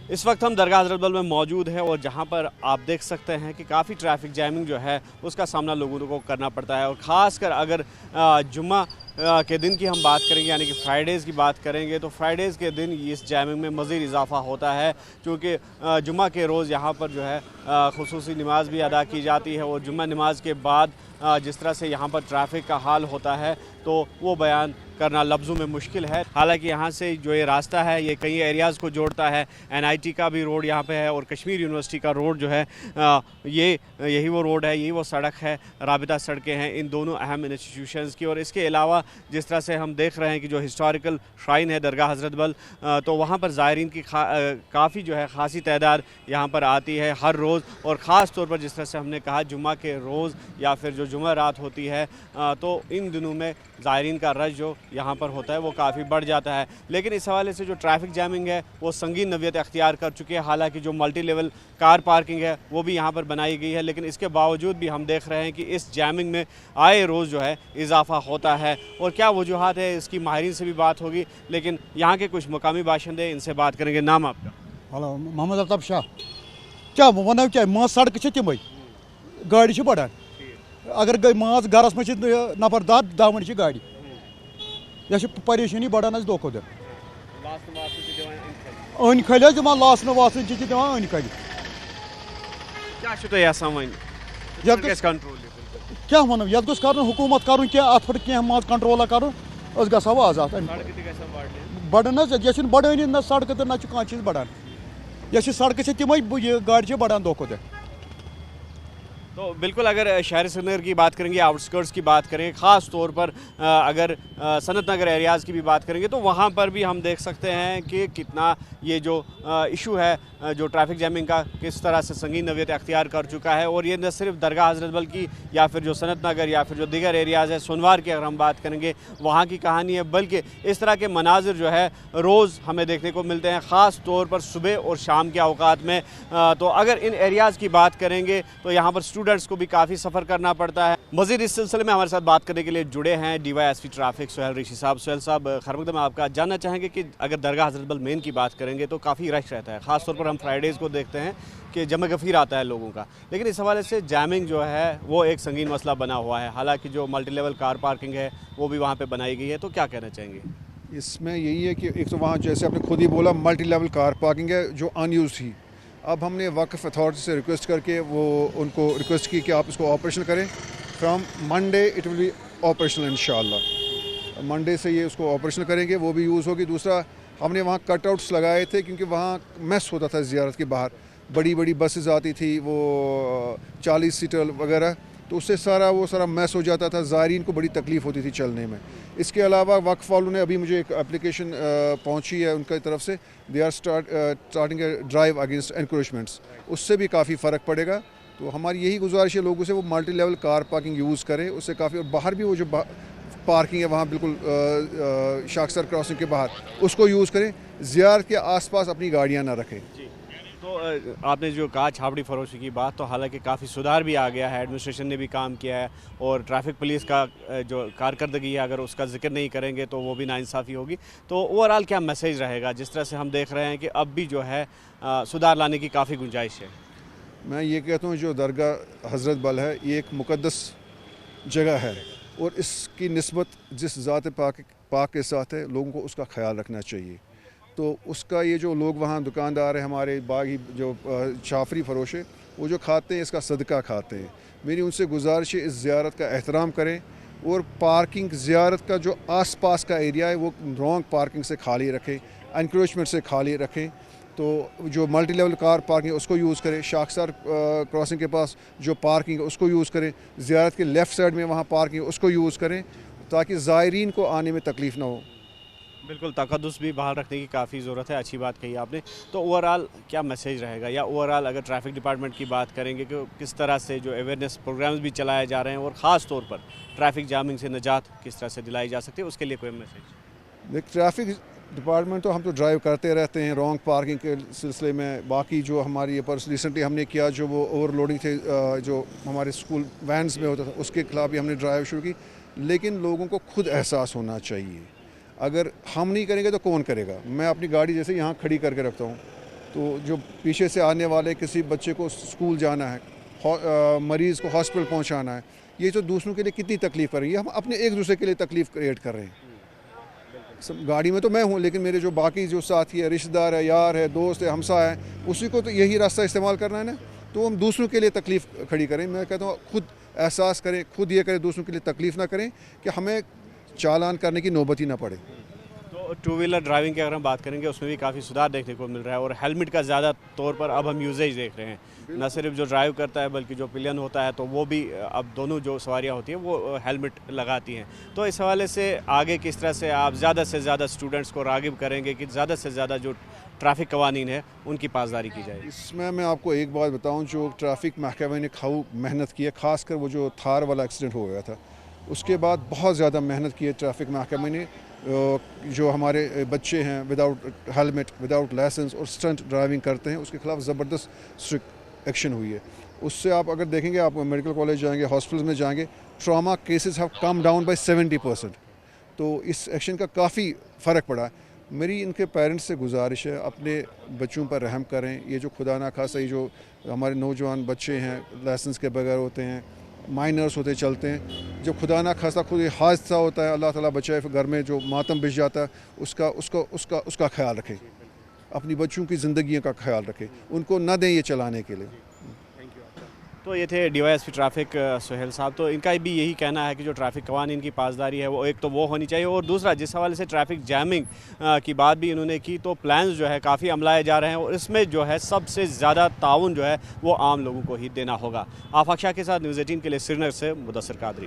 اس وقت ہم درگاہ حضرت بل میں موجود ہیں اور جہاں پر آپ دیکھ سکتے ہیں کہ کافی ٹریفک جیمنگ جو ہے اس کا سامنا لوگوں کو کرنا پڑتا ہے، اور خاص کر اگر جمعہ کے دن کی ہم بات کریں گے، یعنی کہ فرائیڈیز کی بات کریں گے، تو فرائیڈیز کے دن اس جیمنگ میں مزید اضافہ ہوتا ہے، کیونکہ جمعہ کے روز یہاں پر جو ہے خصوصی نماز بھی ادا کی جاتی ہے، اور جمعہ نماز کے بعد جس طرح سے یہاں پر ٹریفک کا حال ہوتا ہے تو وہ بیان کرنا لفظوں میں مشکل ہے۔ حالانکہ یہاں سے جو یہ راستہ ہے یہ کئی ایریاز کو جوڑتا ہے، NIT کا بھی روڈ یہاں پہ ہے، اور کشمیر یونیورسٹی کا روڈ جو ہے یہی وہ روڈ ہے، یہی وہ سڑک ہے، رابطہ سڑکیں ہیں ان دونوں اہم انسٹیٹیوشنز کی۔ اور اس کے علاوہ جس طرح سے ہم دیکھ رہے ہیں کہ جو ہسٹوریکل شرائن ہے درگاہ حضرت بل، تو وہاں پر زائرین کی کافی جو ہے خاصی تعداد یہاں پر آتی ہے ہر روز، اور خاص طور پر جس طرح سے ہم نے کہا جمعہ کے روز یا پھر جو جمعہ رات ہوتی ہے تو ان دنوں میں زائرین کا رش جو یہاں پر ہوتا ہے وہ کافی بڑھ جاتا ہے۔ لیکن اس حوالے سے جو ٹریفک جیمنگ ہے وہ سنگین نوعیت اختیار کر چکی ہے، حالانکہ جو ملٹی لیول کار پارکنگ ہے وہ بھی یہاں پر بنائی گئی ہے، لیکن اس کے باوجود بھی ہم دیکھ رہے ہیں کہ اس جیمنگ میں آئے روز جو ہے اضافہ ہوتا ہے۔ اور کیا وجوہات ہے اس کی ماہرین سے بھی بات ہوگی، لیکن یہاں کے کچھ مقامی باشندے ان سے بات کریں گے۔ نام آپ کا؟ ہلو محمد الطف شاہ کیا ونو کیا مان سڑکہ تمے گاڑی بڑان اگر مان گرس مجھ نفر 10 منٹ گاڑی یہ پریشانی بڑان دہ کھو دہ ان کھل دان لاسن واسن دان ان کھل کیا ون یت گوس کر حکومت کرن کی ات پہ کی مان کنٹرولا کرن اس گھو آزاد بڑان یہ بڑانی نہ سڑکہ تو نہ کھانا چیز بڑان یہ سڑکہ تمے گاڑی بڑان دہ کھو دہ۔ تو بالکل اگر شہر سری نگر کی بات کریں گے، آؤٹ اسکرٹس کی بات کریں گے، خاص طور پر اگر صنعت نگر ایریاز کی بھی بات کریں گے تو وہاں پر بھی ہم دیکھ سکتے ہیں کہ کتنا یہ جو ایشو ہے جو ٹریفک جیمنگ کا کس طرح سے سنگین نوعیت اختیار کر چکا ہے۔ اور یہ نہ صرف درگاہ حضرت بل کی یا پھر جو صنعت نگر یا پھر جو دیگر ایریاز ہے سونوار کی اگر ہم بات کریں گے وہاں کی کہانی ہے، بلکہ اس طرح کے مناظر جو ہے روز ہمیں دیکھنے کو ملتے ہیں، خاص طور پر صبح اور شام کے اوقات میں۔ تو اگر ان ایریاز کی بات کریں گے تو یہاں پر اسٹوڈنٹس کو بھی کافی سفر کرنا پڑتا ہے۔ مزید اس سلسلے میں ہمارے ساتھ بات کرنے کے لیے جڑے ہیں DYSP ٹریفک سہیل رشی صاحب۔ سہیل صاحب خیر مقدم، آپ کا جاننا چاہیں گے کہ اگر درگاہ حضرت بل مین کی بات کریں گے تو کافی رش رہتا ہے، خاص طور پر ہم فرائیڈیز کو دیکھتے ہیں کہ جمع غفیر آتا ہے لوگوں کا، لیکن اس حوالے سے جیمنگ جو ہے وہ ایک سنگین مسئلہ بنا ہوا ہے، حالانکہ جو ملٹی لیول کار پارکنگ ہے وہ بھی وہاں پہ بنائی گئی ہے، تو کیا کہنا چاہیں گے؟ اس میں یہی ہے کہ ایک تو وہاں جیسے آپ نے خود ہی بولا ملٹی لیول کار پارکنگ ہے جو ان یوز تھی، اب ہم نے وقف اتھارٹی سے ریکویسٹ کر کے وہ ان کو ریکویسٹ کی کہ آپ اس کو آپریشن کریں، from Monday it will be operational انشاءاللہ، منڈے سے یہ اس کو آپریشن کریں گے، وہ بھی یوز ہوگی۔ دوسرا ہم نے وہاں کٹ آؤٹس لگائے تھے کیونکہ وہاں میس ہوتا تھا زیارت کے باہر، بڑی بڑی بسز آتی تھی وہ 40 سیٹر وغیرہ، تو اس سے سارا میس ہو جاتا تھا، زائرین کو بڑی تکلیف ہوتی تھی چلنے میں۔ اس کے علاوہ وقف والوں نے ابھی مجھے ایک اپلیکیشن پہنچی ہے ان کی طرف سے، they are starting a drive against encroachments, اس سے بھی کافی فرق پڑے گا۔ تو ہماری یہی گزارش ہے لوگوں سے وہ multi level car parking use کریں، اس سے کافی، اور باہر بھی وہ جو پارکنگ ہے وہاں بالکل شاخسر کراسنگ کے باہر اس کو یوز کریں، زیارت کے آس پاس اپنی گاڑیاں نہ رکھیں۔ تو آپ نے جو کہا چھاپڑی فروشی کی بات، تو حالانکہ کافی سدھار بھی آ گیا ہے، ایڈمنسٹریشن نے بھی کام کیا ہے، اور ٹریفک پولیس کا جو کارکردگی ہے اگر اس کا ذکر نہیں کریں گے تو وہ بھی ناانصافی ہوگی۔ تو اوورآل کیا میسیج رہے گا جس طرح سے ہم دیکھ رہے ہیں کہ اب بھی جو ہے سدھار لانے کی کافی گنجائش ہے؟ میں یہ کہتا ہوں جو درگاہ حضرت بل ہے یہ ایک مقدس جگہ ہے، اور اس کی نسبت جس ذات پاک کے ساتھ ہے لوگوں کو اس کا خیال رکھنا چاہیے۔ تو اس کا یہ جو لوگ وہاں دکاندار ہیں ہمارے باغی جو شافری فروش ہے وہ جو کھاتے ہیں اس کا صدقہ کھاتے ہیں، میری ان سے گزارش ہے اس زیارت کا احترام کریں، اور پارکنگ زیارت کا جو آس پاس کا ایریا ہے وہ رانگ پارکنگ سے خالی رکھیں، انکروچمنٹ سے خالی رکھیں۔ تو جو ملٹی لیول کار پارکنگ اس کو یوز کریں، شاخسار کراسنگ کے پاس جو پارکنگ ہے اس کو یوز کریں، زیارت کے لیفٹ سائڈ میں وہاں پارکنگ اس کو یوز کریں تاکہ زائرین کو آنے میں تکلیف نہ ہو۔ بالکل تقدس بھی بحال رکھنے کی کافی ضرورت ہے، اچھی بات کہی آپ نے۔ تو اوورآل کیا میسیج رہے گا، یا اوورآل اگر ٹریفک ڈپارٹمنٹ کی بات کریں گے کہ کس طرح سے جو اویئرنیس پروگرامز بھی چلائے جا رہے ہیں، اور خاص طور پر ٹریفک جامنگ سے نجات کس طرح سے دلائی جا سکتی ہے، اس کے لیے کوئی میسیج؟ دیکھ ٹریفک ڈپارٹمنٹ تو ہم تو ڈرائیو کرتے رہتے ہیں رانگ پارکنگ کے سلسلے میں، باقی جو ہماری ریسنٹلی ہم نے کیا جو وہ اوور لوڈنگ تھے جو ہمارے اسکول وینز میں ہوتا تھا اس کے خلاف بھی ہم نے ڈرائیو شروع کی، لیکن لوگوں کو خود احساس ہونا چاہیے، اگر ہم نہیں کریں گے تو کون کرے گا؟ میں اپنی گاڑی جیسے یہاں کھڑی کر کے رکھتا ہوں، تو جو پیچھے سے آنے والے کسی بچے کو اسکول جانا ہے، مریض کو ہاسپٹل پہنچانا ہے، یہ تو دوسروں کے لیے کتنی تکلیف کر رہی ہے. ہم اپنے ایک دوسرے کے لیے تکلیف کریٹ کر رہے ہیں. گاڑی میں تو میں ہوں، لیکن میرے جو باقی جو ساتھی ہے، رشتہ دار ہے، یار ہے، دوست ہے، ہمسایہ ہے، اسی کو تو یہی راستہ استعمال کرنا ہے نا. تو ہم دوسروں کے لیے تکلیف کھڑی کریں. میں کہتا ہوں خود احساس کریں، خود یہ کریں، دوسروں کے لیے تکلیف نہ کریں کہ ہمیں چالان کرنے کی نوبت ہی نہ پڑے. تو ٹو ویلر ڈرائیونگ کی اگر ہم بات کریں گے اس میں بھی کافی سدھار دیکھنے کو مل رہا ہے، اور ہیلمٹ کا زیادہ طور پر اب ہم یوزیج دیکھ رہے ہیں. نہ صرف جو ڈرائیو کرتا ہے بلکہ جو پلین ہوتا ہے تو وہ بھی اب دونوں جو سواریاں ہوتی ہیں وہ ہیلمٹ لگاتی ہیں. تو اس حوالے سے آگے کس طرح سے آپ زیادہ سے زیادہ اسٹوڈنٹس کو راغب کریں گے کہ زیادہ سے زیادہ جو ٹریفک قوانین ہے ان کی پاسداری کی جائے؟ اس میں آپ کو ایک بات بتاؤں، جو ٹریفک محکمہ نے محنت کی ہے، خاص کر وہ جو تھار والا ایکسیڈنٹ ہو گیا تھا، اس کے بعد بہت زیادہ محنت کی ہے ٹریفک محکمہ نے. جو ہمارے بچے ہیں وداؤٹ ہیلمٹ، وداؤٹ لائسنس اور اسٹنٹ ڈرائیونگ کرتے ہیں، اس کے خلاف زبردست اسٹرکٹ ایکشن ہوئی ہے. اس سے آپ اگر دیکھیں گے، آپ میڈیکل کالج جائیں گے، ہاسپٹلز میں جائیں گے، trauma cases have come down by 70%. تو اس ایکشن کا کافی فرق پڑا ہے. میری ان کے پیرنٹس سے گزارش ہے، اپنے بچوں پر رحم کریں. یہ جو خدا نخواستہ یہ جو ہمارے نوجوان بچے ہیں لائسنس کے بغیر ہوتے ہیں، مائنرس ہوتے چلتے ہیں، جب خدا نخواستہ خود یہ حادثہ ہوتا ہے، اللہ تعالیٰ بچائے، گھر میں جو ماتم بچ جاتا ہے، اس کا خیال رکھیں. اپنی بچوں کی زندگیوں کا خیال رکھیں، ان کو نہ دیں یہ چلانے کے لیے. تو یہ تھے D Y S P traffic Sohail صاحب. تو ان کا بھی یہی کہنا ہے کہ جو ٹریفک قوانین کی پاسداری ہے وہ ایک تو وہ ہونی چاہیے، اور دوسرا جس حوالے سے ٹریفک جیمنگ کی بات بھی انہوں نے کی، تو پلانز جو ہے کافی عملائے جا رہے ہیں، اور اس میں جو ہے سب سے زیادہ تعاون جو ہے وہ عام لوگوں کو ہی دینا ہوگا. آفاق شاہ کے ساتھ نیوز 18 کے لیے سری نگر سے مدثر قادری.